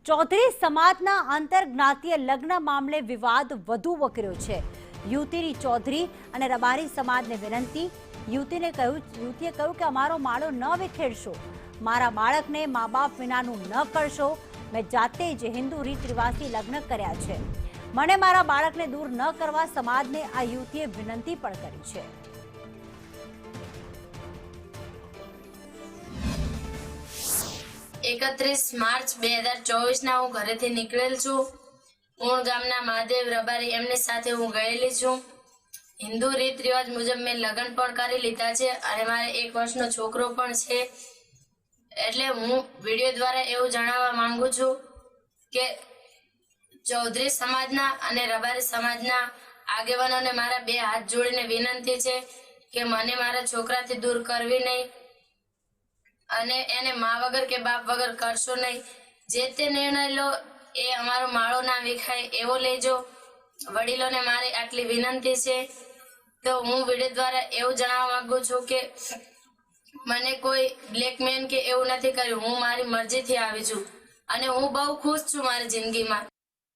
ચૌધરી સમાજના આંતરજ્ઞાતીય લગ્ન મામલે વિવાદ વધુ વકર્યો છે। યુવતીની ચૌધરી અને રબારી સમાજને વિનંતી। યુવતીએ કહ્યું કે અમારો માળો ન વિખેરશો, મારા બાળકને મા બાપ વિનાનું ન કરશો। મેં જાતે જ હિન્દુ રીત રિવાજથી લગ્ન કર્યા છે, મને મારા બાળકને દૂર ન કરવા સમાજને આ યુવતીએ વિનંતી પણ કરી છે। એકત્રીસ માર્ચ 2024 હું ઘરેથી નીકળેલ છું। મૂળ ગામના મહાદેવ રબારી એમની સાથે હું ગયેલી છું। હિન્દુ રીત રિવાજ મુજબ મેં લગ્ન પણ કરી લીધા છે અને મારે 1 વર્ષનો છોકરો પણ છે। એટલે હું વિડીયો દ્વારા એવું જણાવવા માંગુ છું કે ચૌધરી સમાજના અને રબારી સમાજના આગેવાનોને મારા 2 હાથ જોડીને વિનંતી છે કે મને મારા છોકરાથી દૂર કરવી નહીં અને એને મા વગર કે બાપ વગર કરશો નહીં। જે તે નિર્ણય લો એ અમારો માળો ના વિખાય એવો લેજો। વડીલોને મારી આટલી વિનંતી છે। તો હું વિડીયો દ્વારા એવું જણાવવા માંગુ છું કે મને કોઈ બ્લેકમેન કે એવું નથી કર્યું, હું મારી મરજીથી આવી છું અને હું બહુ ખુશ છું મારી જિંદગીમાં।